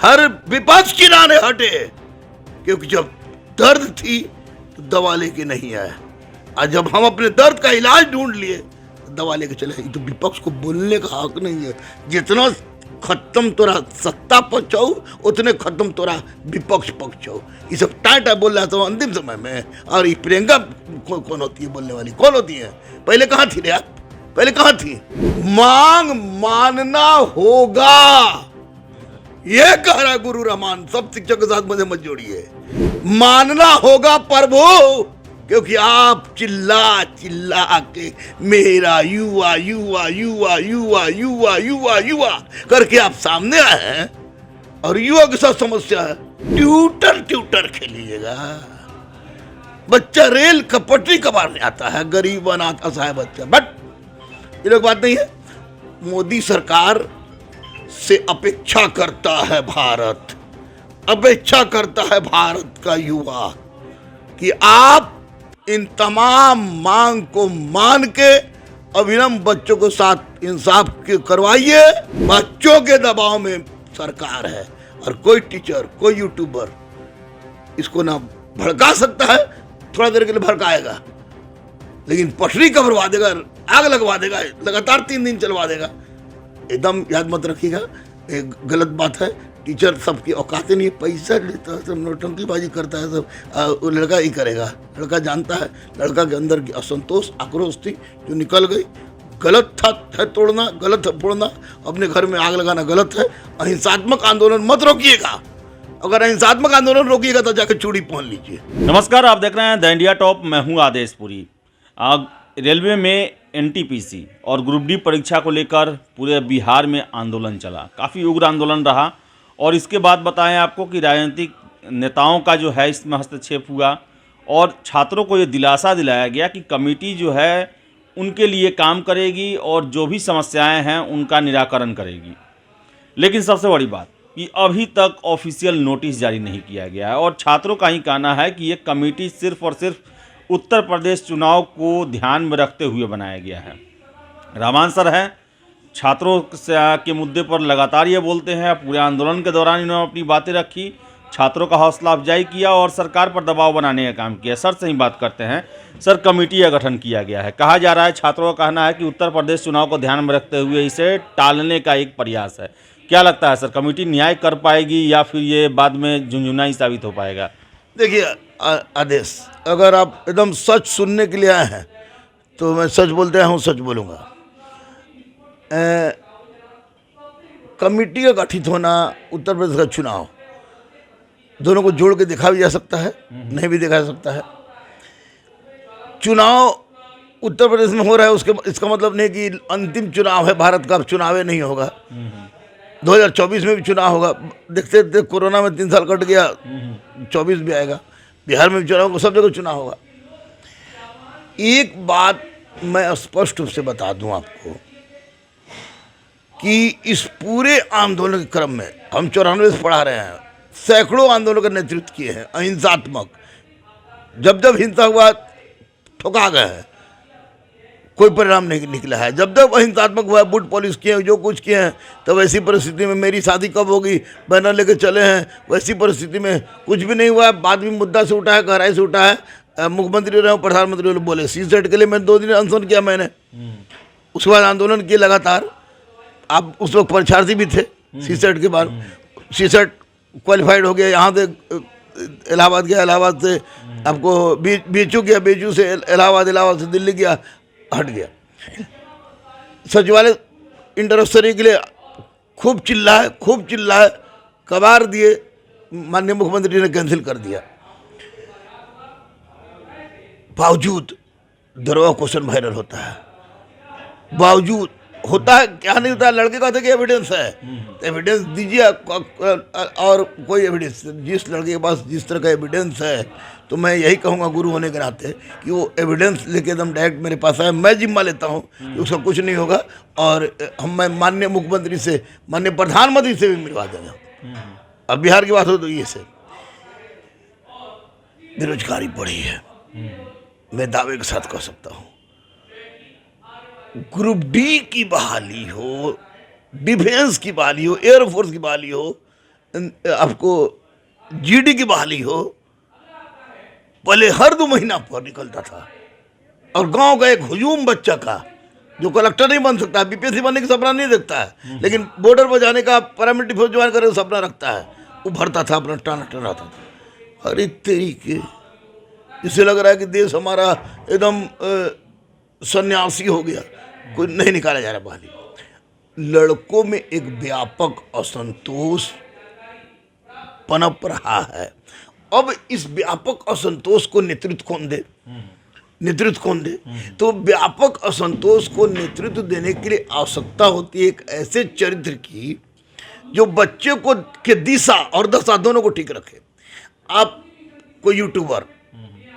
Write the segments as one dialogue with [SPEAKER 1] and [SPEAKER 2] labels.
[SPEAKER 1] हर विपक्ष किनारे हटे, क्योंकि जब दर्द थी तो दवा लेके नहीं आया, और जब हम अपने दर्द का इलाज ढूंढ लिए तो दवा लेके चले। तो विपक्ष को बोलने का हक नहीं है। जितना खत्म तोरा सत्ता पक्षो उतने खत्म तोरा विपक्ष पक्षो। ये सब टाटा बोल रहा था अंतिम समय में। और ये प्रियंका कौन होती है बोलने वाली, कौन होती है? पहले कहाँ थी रे आप, पहले कहाँ थी? मांग मानना होगा, ये कह रहा गुरु रहमान। सब शिक्षक के साथ मुझे मत जोड़िए। मानना होगा प्रभु, क्योंकि आप चिल्ला चिल्ला के मेरा युवा युवा युवा युवा युवा युवा युवा करके आप सामने आए हैं, और युवा के साथ समस्या है। ट्यूटर खेलिएगा। बच्चा रेल का पटरी कबारने आता है, गरीब अनाथ असहाय बच्चा। बट ये लोग बात नहीं है। मोदी सरकार से अपेक्षा करता है भारत, अपेक्षा करता है भारत का युवा कि आप इन तमाम मांग को मान के अविलंब बच्चों के साथ इंसाफ करवाइए। बच्चों के दबाव में सरकार है, और कोई टीचर कोई यूट्यूबर इसको ना भड़का सकता है। थोड़ा देर के लिए भड़काएगा, लेकिन पटरी कबरवा देगा, आग लगवा देगा, लगातार 3 दिन चलवा देगा। एकदम याद मत रखिएगा, एक गलत बात है। टीचर सबकी औकात नहीं है, पैसा लेता है, सब नौटंकीबाजी करता है, सब वो लड़का ही करेगा। लड़का जानता है, लड़का के अंदर की असंतोष आक्रोश थी जो निकल गई। गलत था है तोड़ना, गलत है फोड़ना, अपने घर में आग लगाना गलत है। अहिंसात्मक आंदोलन मत रोकिएगा। अगर अहिंसात्मक आंदोलन रोकिएगा तो जाकर चूड़ी पहन लीजिए।
[SPEAKER 2] नमस्कार, आप देख रहे हैं द इंडिया टॉप। मैं हूं आदेश पुरी। रेलवे में एनटीपीसी और ग्रुप डी परीक्षा को लेकर पूरे बिहार में आंदोलन चला। काफ़ी उग्र आंदोलन रहा, और इसके बाद बताएं आपको कि राजनीतिक नेताओं का जो है इसमें हस्तक्षेप हुआ, और छात्रों को ये दिलासा दिलाया गया कि कमेटी जो है उनके लिए काम करेगी और जो भी समस्याएं हैं उनका निराकरण करेगी। लेकिन सबसे बड़ी बात कि अभी तक ऑफिशियल नोटिस जारी नहीं किया गया है, और छात्रों का ही कहना है कि ये कमेटी सिर्फ और सिर्फ उत्तर प्रदेश चुनाव को ध्यान में रखते हुए बनाया गया है। रहमान सर हैं, छात्रों के मुद्दे पर लगातार ये बोलते हैं। पूरे आंदोलन के दौरान इन्होंने अपनी बातें रखी, छात्रों का हौसला अफजाई किया और सरकार पर दबाव बनाने का काम किया। सर से ही बात करते हैं। सर, कमेटी का गठन किया गया है, कहा जा रहा है, छात्रों का कहना है कि उत्तर प्रदेश चुनाव को ध्यान में रखते हुए इसे टालने का एक प्रयास है। क्या लगता है सर, कमेटी न्याय कर पाएगी या फिर ये बाद में झुंझुना ही साबित हो पाएगा?
[SPEAKER 1] देखिए आदेश, अगर आप एकदम सच सुनने के लिए आए हैं तो मैं सच बोलते हूँ, सच बोलूँगा। कमेटी का गठित होना, उत्तर प्रदेश का चुनाव, दोनों को जोड़ के देखा भी जा सकता है, नहीं भी देखा जा सकता है। चुनाव उत्तर प्रदेश में हो रहा है, उसके इसका मतलब नहीं कि अंतिम चुनाव है भारत का। चुनाव नहीं होगा, 2024 में भी चुनाव होगा। देखते देखते कोरोना में 3 साल कट गया, 24 भी आएगा, बिहार में भी चुनाव, सब जगह चुनाव होगा। एक बात मैं स्पष्ट रूप से बता दूं आपको कि इस पूरे आंदोलन के क्रम में हम 94 से पढ़ा रहे हैं, सैकड़ों आंदोलन का नेतृत्व किए हैं, अहिंसात्मक। जब जब हिंसा हुआ ठोका गए हैं, कोई परिणाम नहीं निकला है। जब जब अहिंसात्मक हुआ, बूट पॉलिश किए हैं, जो कुछ किए हैं, तो वैसी परिस्थिति में मेरी शादी कब होगी बैनर लेके चले हैं। वैसी परिस्थिति में कुछ भी नहीं हुआ है। बाद में मुद्दा से उठा है, गहराई से उठा है। मुख्यमंत्री रहे, प्रधानमंत्री बोले सीसेट के लिए मैंने 2 दिन अनशन किया मैंने। उसके बाद आंदोलन किए लगातार। आप उस वक्त परीक्षार्थी भी थे सीसेट के बाद। सीसेट क्वालिफाइड हो गया, यहाँ से इलाहाबाद गया, इलाहाबाद से आपको बीचू गया, बीचू से इलाहाबाद, इलाहाबाद से दिल्ली गया, हट गया। सचिवालय इंटरस्टरी के लिए खूब चिल्लाए, कबार दिए, माननीय मुख्यमंत्री ने कैंसिल कर दिया। बावजूद दरोगा क्वेश्चन वायरल होता है, बावजूद होता है, क्या नहीं होता है। लड़के कहते कि एविडेंस है, एविडेंस दीजिए, और कोई एविडेंस, जिस लड़के के पास जिस तरह का एविडेंस है, तो मैं यही कहूँगा गुरु होने के नाते कि वो एविडेंस लेके एकदम डायरेक्ट मेरे पास आए। मैं जिम्मा लेता हूँ कि उसका कुछ नहीं होगा, और मैं माननीय मुख्यमंत्री से, माननीय प्रधानमंत्री से भी मिलवा देंगे। अब बिहार की बात हो तो ये से बेरोजगारी बढ़ी है, मैं दावे के साथ कह सकता हूँ। ग्रुप डी की बहाली हो, डिफेंस की बहाली हो, एयरफोर्स की बहाली हो, आपको जीडी की बहाली हो, पहले हर 2 महीना पर निकलता था। और गांव का एक हुजूम बच्चा का जो कलेक्टर नहीं बन सकता, बीपीएससी बनने का सपना नहीं देखता है, लेकिन बॉर्डर पर जाने का, पैरामिलिट्री फोर्स ज्वाइन करने का सपना रखता है, वो भरता था, अपना टाना टनाता था। अरे तरीके, इससे लग रहा है कि देश हमारा एकदम सन्यासी हो गया, कोई नहीं निकाला जा रहा बहाली। लड़कों में एक व्यापक असंतोष पनप रहा है। अब इस व्यापक असंतोष को नेतृत्व कौन दे? तो व्यापक असंतोष को नेतृत्व देने के लिए आवश्यकता होती है एक ऐसे चरित्र की जो बच्चे को के दिशा और दशा दोनों को ठीक रखे। आप कोई यूट्यूबर,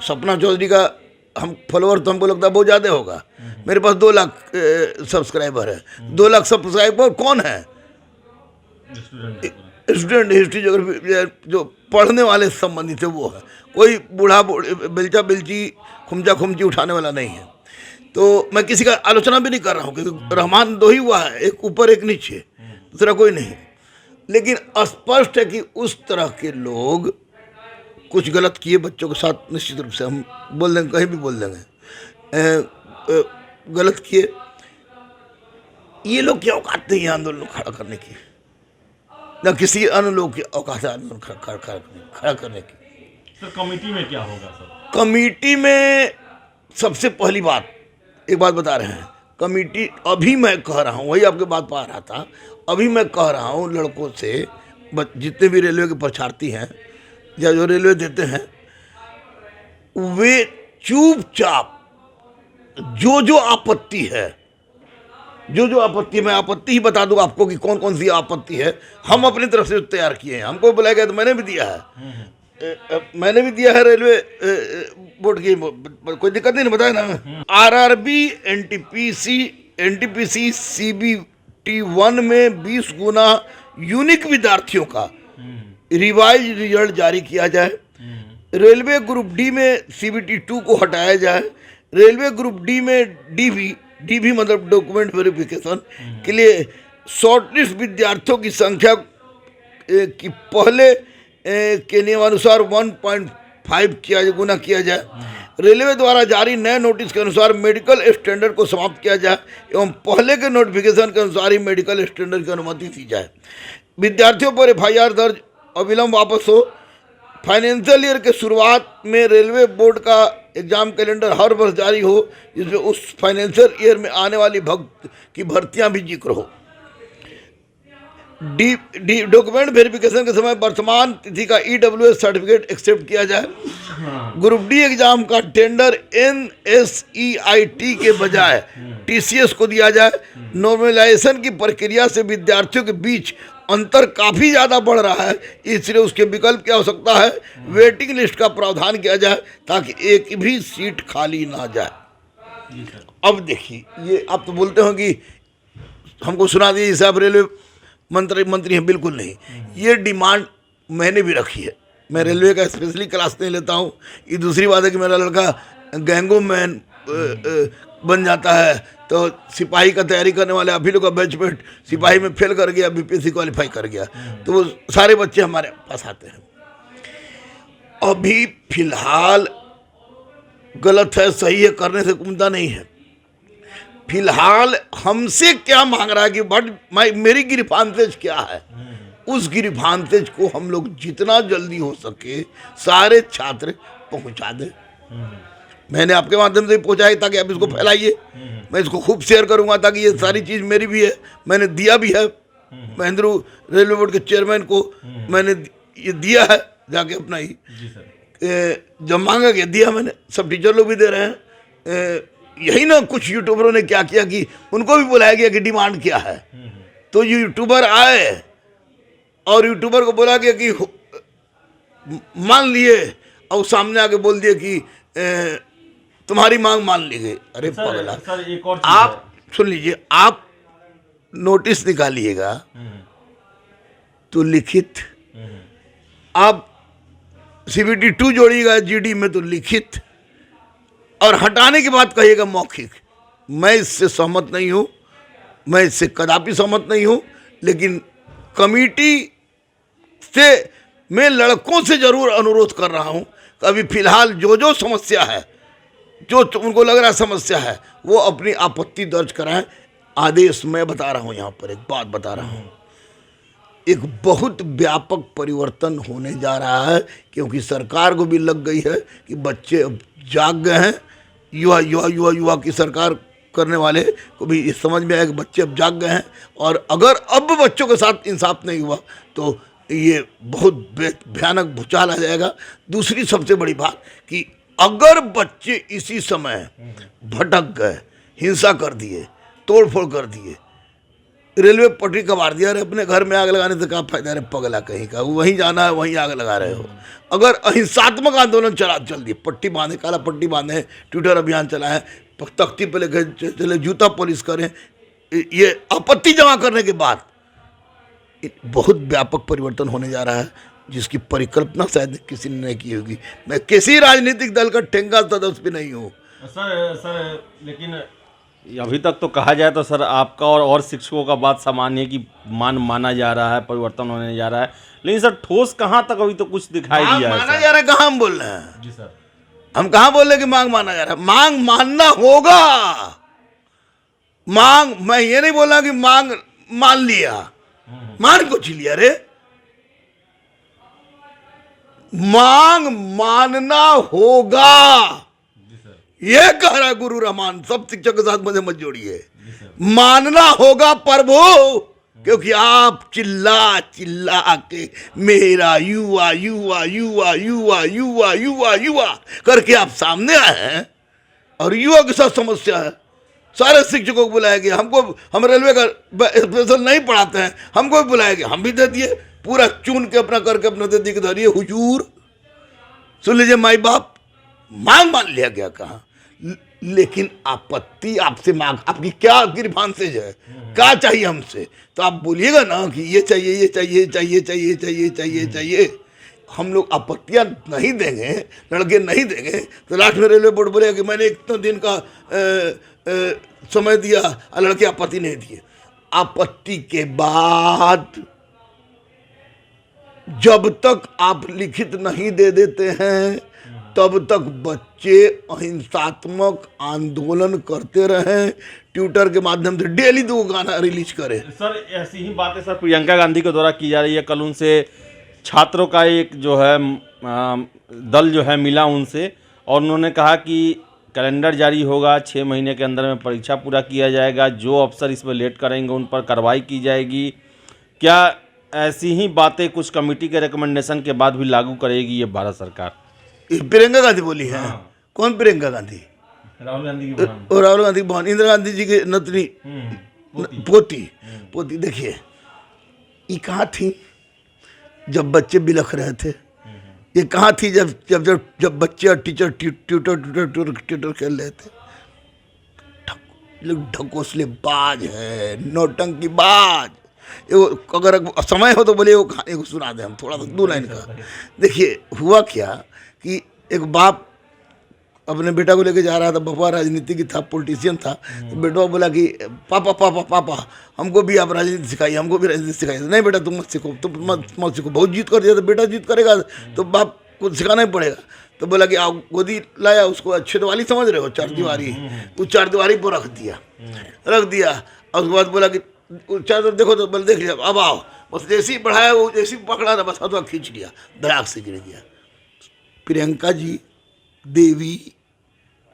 [SPEAKER 1] सपना चौधरी का हम फॉलोअर तो हमको लगता है बहुत ज़्यादा होगा, मेरे पास 2 लाख सब्सक्राइबर है। 2 लाख सब्सक्राइबर कौन है? स्टूडेंट, हिस्ट्री, ज्योग्राफी जो पढ़ने वाले संबंधित है वो है। कोई बूढ़ा बिलचा बिलची खुमचा खुमची उठाने वाला नहीं है। तो मैं किसी का आलोचना भी नहीं कर रहा हूँ, क्योंकि रहमान 2 ही हुआ है, एक ऊपर एक नीचे, दूसरा कोई नहीं। लेकिन स्पष्ट है कि उस तरह के लोग कुछ गलत किए बच्चों के साथ, निश्चित रूप से हम बोल देंगे, कहीं भी बोल देंगे गलत किए। ये लोग क्या औकात नहीं है आंदोलन खड़ा करने की, न किसी अन्य लोग की औकात है आंदोलन खड़ा करने की।
[SPEAKER 2] तो कमेटी में क्या होगा सर?
[SPEAKER 1] कमेटी में सबसे पहली बात, एक बात बता रहे हैं, कमेटी अभी मैं कह रहा हूँ, वही आपके बात पा रहा था, अभी मैं कह रहा हूँ लड़कों से, जितने भी रेलवे के परीक्षार्थी हैं या जो रेलवे देते हैं, वे चुपचाप जो आपत्ति है, मैं आपत्ति ही बता दूं आपको कि कौन कौन सी आपत्ति है, हम अपनी तरफ से तैयार किए हैं। हमको बुलाया गया तो मैंने भी दिया है, रेलवे बोर्ड की, कोई दिक्कत नहीं, बताया ना। आरआरबी, एनटीपीसी सीबीटी 1 में 20 गुना यूनिक विद्यार्थियों का रिवाइज रिजल्ट जारी किया जाए। रेलवे ग्रुप डी में सीबीटी 2 को हटाया जाए। रेलवे ग्रुप डी में डीवी मतलब डॉक्यूमेंट वेरिफिकेशन के लिए शॉर्टलिस्ट विद्यार्थियों की संख्या की पहले के नियमानुसार 1.5 गुना किया जाए। रेलवे द्वारा जारी नए नोटिस के अनुसार मेडिकल स्टैंडर्ड को समाप्त किया जाए एवं पहले के नोटिफिकेशन के अनुसार ही मेडिकल स्टैंडर्ड की अनुमति दी जाए। विद्यार्थियों पर एफआईआर दर्ज अविलंब वापस हो। फाइनेंशियल ईयर के शुरुआत में रेलवे बोर्ड का एग्जाम कैलेंडर हर वर्ष जारी हो, जिसमें उस फाइनेंशियल ईयर में आने वाली भर्तियां भी जिक्र हो। डॉक्यूमेंट वेरिफिकेशन के समय वर्तमान तिथि का ईडब्ल्यूएस सर्टिफिकेट एक्सेप्ट किया जाए। ग्रुप डी एग्जाम का टेंडर एनएसईआईटी के बजाय टीसीएस को दिया जाए। नॉर्मलाइजेशन की प्रक्रिया से विद्यार्थियों के बीच अंतर काफ़ी ज़्यादा बढ़ रहा है, इसलिए उसके विकल्प की आवश्यकता है। वेटिंग लिस्ट का प्रावधान किया जाए ताकि एक भी सीट खाली ना जाए। अब देखिए, ये आप तो बोलते हो कि हमको सुना दिए जैसे आप रेलवे मंत्री हैं, बिल्कुल नहीं। ये डिमांड मैंने भी रखी है। मैं रेलवे का स्पेशली क्लास नहीं लेता हूँ। ये दूसरी बात है कि मेरा लड़का गैंगो मैन बन जाता है तो सिपाही का तैयारी करने वाले अभी लोग का बैचमेट सिपाही में फेल कर गया, बीपीएससी क्वालिफाई कर गया, तो वो सारे बच्चे हमारे पास आते हैं। अभी फिलहाल गलत है सही है करने से मुद्दा नहीं है। फिलहाल हमसे क्या मांग रहा है कि मेरी गिरफ्तांतेज क्या है, उस गिरफ्तांतेज को हम लोग जितना जल्दी हो सके सारे छात्र पहुंचा दें। मैंने आपके माध्यम से पहुंचाई ताकि आप इसको फैलाइए। मैं इसको खूब शेयर करूंगा ताकि ये सारी चीज़ मेरी भी है, मैंने दिया भी है। महेंद्र रेलवे बोर्ड के चेयरमैन को मैंने ये दिया है जाके अपना ही जब मांगा गया दिया मैंने। सब टीचर लोग भी दे रहे हैं। यही ना कुछ यूट्यूबरों ने क्या किया कि उनको भी बुलाया गया कि डिमांड क्या है, तो यूट्यूबर आए और यूट्यूबर को बोला गया कि मान लिए और सामने आके बोल दिए कि तुम्हारी मांग मान ली गई। अरे पगला, आप सुन लीजिए, आप नोटिस निकालिएगा तो लिखित, आप सीबीटी 2 जोड़िएगा जीडी में तो लिखित, और हटाने की बात कहिएगा मौखिक। मैं इससे सहमत नहीं हूँ, मैं इससे कदापि सहमत नहीं हूँ। लेकिन कमेटी से मैं लड़कों से जरूर अनुरोध कर रहा हूं कि अभी फिलहाल जो समस्या है, जो उनको लग रहा है समस्या है, वो अपनी आपत्ति दर्ज कराएं। आदेश मैं बता रहा हूं, यहाँ पर एक बात बता रहा हूं, एक बहुत व्यापक परिवर्तन होने जा रहा है, क्योंकि सरकार को भी लग गई है कि बच्चे अब जाग गए हैं। युवा की सरकार करने वाले को भी ये समझ में आया कि बच्चे अब जाग गए हैं, और अगर अब बच्चों के साथ इंसाफ नहीं हुआ तो ये बहुत भयानक भूचाल आ जाएगा। दूसरी सबसे बड़ी बात कि अगर बच्चे इसी समय भटक गए, हिंसा कर दिए, तोड़फोड़ कर दिए, रेलवे पटरी कबाड़ दिया, अरे अपने घर में आग लगाने से क्या फायदा, अरे पगला कहीं का, वहीं जाना है वहीं आग लगा रहे हो। अगर अहिंसात्मक आंदोलन चल दिए, पट्टी बांधे, काला पट्टी बांधे, ट्विटर अभियान चला है, तख्ती पे लेकर चले, जूता पॉलिश करें, ये आपत्ति जमा करने के बाद बहुत व्यापक परिवर्तन होने जा रहा है, जिसकी परिकल्पना शायद किसी ने नहीं की होगी। मैं किसी राजनीतिक दल का ठेंगा सदस्य भी नहीं हूँ
[SPEAKER 2] सर, लेकिन अभी तक तो कहा जाए तो सर आपका और शिक्षकों का बात सामान्य है कि माना जा रहा है, परिवर्तन होने जा रहा है, लेकिन सर ठोस कहाँ तक अभी तो कुछ दिखाई दिया है?
[SPEAKER 1] माना जा रहा है, कहाँ हम बोल रहे हैं?
[SPEAKER 2] जी सर,
[SPEAKER 1] हम कहाँ बोल रहे कि मांग माना जा रहा है? मांग मानना होगा। मांग, मैं ये नहीं बोला कि मांग मान लिया, मान कुछ लिया रे, मांग मानना होगा, ये कह रहा गुरु रहमान। सब शिक्षक के साथ मुझे मत जोड़िए, मानना होगा प्रभु, क्योंकि आप चिल्ला चिल्ला के मेरा युवा युवा युवा युवा युवा युवा युवा करके आप सामने आए हैं, और युवा के साथ समस्या है। सारे शिक्षकों को बुलाया गया, हमको, हम रेलवे का स्पेशल नहीं पढ़ाते हैं, हमको भी बुलाया गया, हम भी दे दिए, पूरा चुन के अपना करके अपना दे दिए, धरिए हुजूर, सुन लीजिए माई बाप, मांग मान लिया गया कहाँ। लेकिन आपत्ति आपसे मांग, आपकी क्या गिरभांसेज है, क्या चाहिए हमसे, तो आप बोलिएगा ना कि ये चाहिए, ये चाहिए, चाहिए चाहिए चाहिए चाहिए चाहिए। हम लोग आपत्तियां नहीं देंगे, लड़के नहीं देंगे, तो लास्ट में रेलवे बोर्ड बोलेगा कि मैंने इतना दिन का समय दिया और लड़के आपत्ति नहीं दिए। आपत्ति के बाद जब तक आप लिखित नहीं दे देते हैं, तब तक बच्चे अहिंसात्मक आंदोलन करते रहें, ट्विटर के माध्यम से डेली 2 गाना रिलीज करें।
[SPEAKER 2] सर ऐसी ही बातें सर प्रियंका गांधी के द्वारा की जा रही है। कल उनसे छात्रों का एक जो है दल जो है मिला उनसे, और उन्होंने कहा कि कैलेंडर जारी होगा, 6 महीने के अंदर में परीक्षा पूरा किया जाएगा, जो अफसर इसमें लेट करेंगे उन पर कार्रवाई की जाएगी। क्या ऐसी ही बातें कुछ कमेटी के रिकमेंडेशन के बाद भी लागू करेगी ये भारत सरकार?
[SPEAKER 1] प्रियंका गांधी बोली है। हाँ। कौन प्रियंका गांधी?
[SPEAKER 2] राहुल गांधी की बहन।
[SPEAKER 1] और राहुल गांधी की बहन, इंदिरा गांधी जी की नतनी, पोती। देखिए, ये कहाँ थी जब बच्चे बिलख रहे थे? ये कहाँ थी जब जब जब जब बच्चे और टीचर ट्यूटर खेल रहे थे? लोग ढकोसले बाज है, नौटंकी बाज। अगर समय हो तो बोले वो कहानी को सुना दे, हम थोड़ा सा 2 लाइन का। देखिए हुआ क्या कि एक बाप अपने बेटा को लेके जा रहा था, पापा राजनीति की था, पॉलिटिशियन था, तो बेटा बोला कि पापा पापा पापा हमको भी आप राजनीति सिखाइए, हमको भी राजनीति सिखाइए। नहीं बेटा तुम मत सीखो, तुम मत सीखो, बहुत जीत कर दिया तो बेटा जीत करेगा तो बाप को सिखाना ही पड़ेगा। तो बोला कि आप गोदी लाया, उसको अच्छे दिवाली समझ रहे हो, 4 दीवारी, उस 4 दीवारी पर रख दिया, और उसके बाद बोला कि चादर देखो, तो बोले देख लिया, अब आओ, बस जैसे ही बढ़ाया वो जैसे ही पकड़ा था बस हाथों खींच लिया, धड़ाक से गिर गया। प्रियंका जी देवी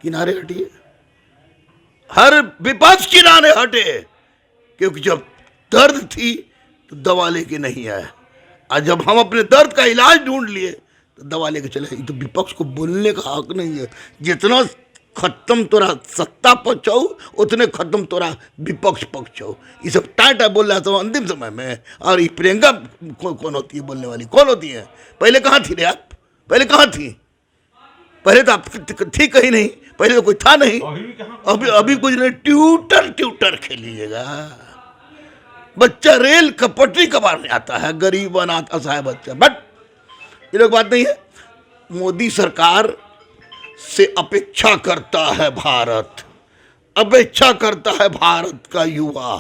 [SPEAKER 1] किनारे हटिए, हर विपक्ष किनारे हटे, क्योंकि जब दर्द थी तो दवा लेके नहीं आए, और जब हम अपने दर्द का इलाज ढूंढ लिए तो दवा लेके चले। तो विपक्ष को बोलने का हक नहीं है। जितना खत्म तोरा सत्ता पक्षाऊ, उतने खत्म तोरा विपक्ष पक्षाऊ। ये सब टाटा बोल रहा था अंतिम समय में। और ये प्रियंका कौन होती है बोलने वाली, कौन होती है? पहले कहाँ थी रे आप? पहले कहाँ थी? पहले तो आप थी कहीं नहीं, पहले तो कोई था नहीं। अभी कुछ नहीं, ट्यूटर खेलिएगा। बच्चा रेल का पटरी कबाड़ने आता है, गरीब अनाथ असहाय बच्चा। बट ये लोग बात नहीं है। मोदी सरकार से अपेक्षा करता है भारत, अपेक्षा करता है भारत का युवा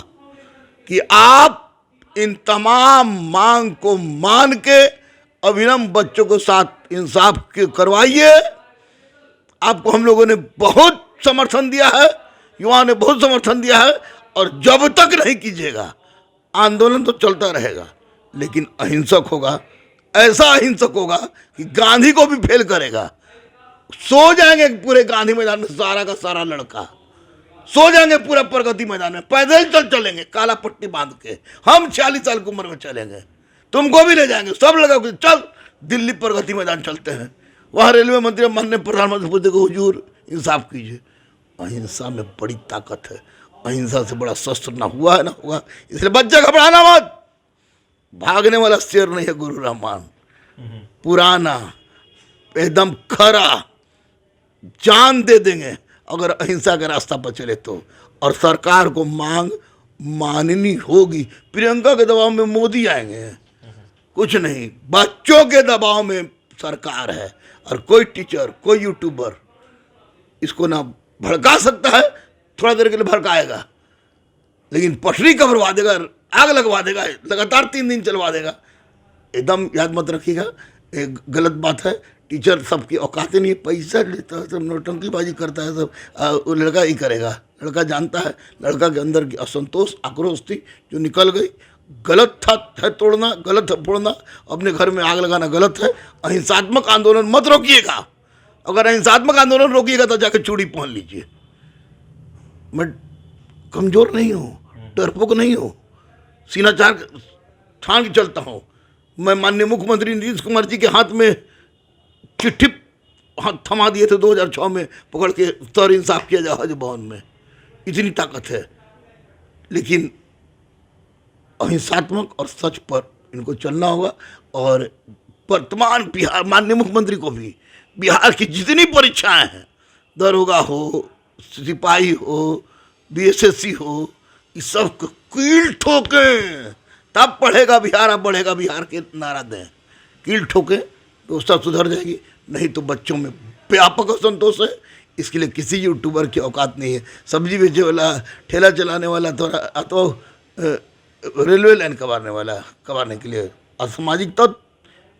[SPEAKER 1] कि आप इन तमाम मांग को मान के अभिनव बच्चों के साथ इंसाफ करवाइए। आपको हम लोगों ने बहुत समर्थन दिया है, युवाओं ने बहुत समर्थन दिया है, और जब तक नहीं कीजिएगा आंदोलन तो चलता रहेगा, लेकिन अहिंसक होगा, ऐसा अहिंसक होगा कि गांधी को भी फेल करेगा। सो जाएंगे पूरे गांधी मैदान में सारा का सारा लड़का, सो जाएंगे पूरा प्रगति मैदान में, पैदल चलेंगे काला पट्टी बांध के। हम 46 साल की उम्र में चलेंगे, तुमको भी ले जाएंगे, सब लगा चल दिल्ली प्रगति मैदान चलते हैं। वहाँ रेलवे मंत्री माननीय प्रधानमंत्री पूछते को हुजूर इंसाफ कीजिए। अहिंसा में बड़ी ताकत है, अहिंसा से बड़ा शस्त्र ना हुआ है ना हुआ, इसलिए बच्चा घबराना मत। भागने वाला शेर नहीं है गुरु रहमान, पुराना एकदम खरा, जान दे देंगे अगर अहिंसा के रास्ता पर चले तो। और सरकार को मांग माननी होगी। प्रियंका के दबाव में मोदी आएंगे, कुछ नहीं, बच्चों के दबाव में सरकार है। और कोई टीचर, कोई यूट्यूबर इसको ना भड़का सकता है, थोड़ा देर के लिए भड़काएगा, लेकिन पटरी कबरवा देगा, आग लगवा देगा, लगातार 3 दिन चलवा देगा। एकदम याद मत रखिएगा, एक गलत बात है। टीचर सबकी औकात नहीं है, पैसा लेता है, सब नौटंकीबाजी करता है, सब वो लड़का ही करेगा। लड़का जानता है, लड़का के अंदर की असंतोष, आक्रोश थी जो निकल गई। गलत था है तोड़ना, गलत है फोड़ना, अपने घर में आग लगाना गलत है। अहिंसात्मक आंदोलन मत रोकिएगा, अगर अहिंसात्मक आंदोलन रोकिएगा तो जाकर चूड़ी पहन लीजिए। मैं कमज़ोर नहीं हूँ, डरपोक नहीं हूँ, सीना चार ठान के चलता हूँ। मैं माननीय मुख्यमंत्री नीतीश कुमार जी के हाथ में चिट्ठी हाथ थमा दिए थे 2006 में, पकड़ के सर इंसाफ किया जाए हज भवन में, इतनी ताकत है। लेकिन अहिंसात्मक और सच पर इनको चलना होगा। और वर्तमान बिहार माननीय मुख्यमंत्री को भी बिहार की जितनी परीक्षाएं हैं, दरोगा हो, सिपाही हो, बीएसएससी हो, इस सब को कील ठोकें, तब पढ़ेगा बिहार, अब बढ़ेगा बिहार के नारा दें। कील ठोकें तो उसका सुधर जाएगी, नहीं तो बच्चों में व्यापक असंतोष है। इसके लिए किसी यूट्यूबर की औकात नहीं है। सब्जी बेचने वाला, ठेला चलाने वाला, तो रेलवे लाइन कबारने के लिए असामाजिक तत्व,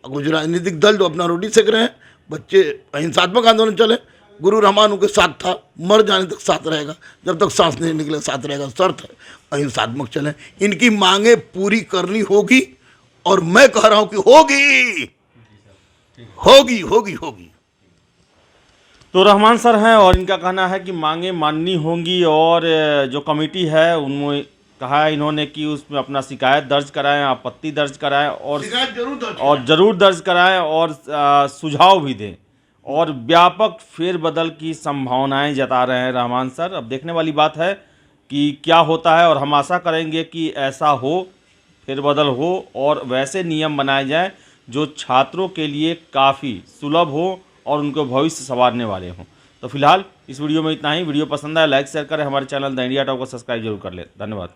[SPEAKER 1] कुछ राजनीतिक दल जो अपना रोटी सेक रहे हैं। बच्चे अहिंसात्मक आंदोलन चले, गुरु रहमान उनके साथ था, मर जाने तक साथ रहेगा, जब तक सांस नहीं निकले साथ रहेगा। शर्त है अहिंसात्मक चले, इनकी मांगे पूरी करनी होगी, और मैं कह रहा हूं कि होगी होगी होगी होगी।
[SPEAKER 2] तो रहमान सर हैं और इनका कहना है कि मांगे माननी होंगी, और जो कमेटी है उनमें कहा है इन्होंने कि उसमें अपना शिकायत दर्ज कराएं, आपत्ति दर्ज कराएं, और जरूर दर्ज कराएं, और सुझाव भी दें, और व्यापक फेरबदल की संभावनाएं जता रहे हैं रहमान सर। अब देखने वाली बात है कि क्या होता है, और हम आशा करेंगे कि ऐसा हो, फेरबदल हो, और वैसे नियम बनाए जाएं जो छात्रों के लिए काफ़ी सुलभ हो और उनको भविष्य संवारने वाले हों। तो फिलहाल इस वीडियो में इतना ही। वीडियो पसंद आए लाइक शेयर करें, हमारे चैनल द इंडिया टॉक को सब्सक्राइब जरूर कर लें। धन्यवाद।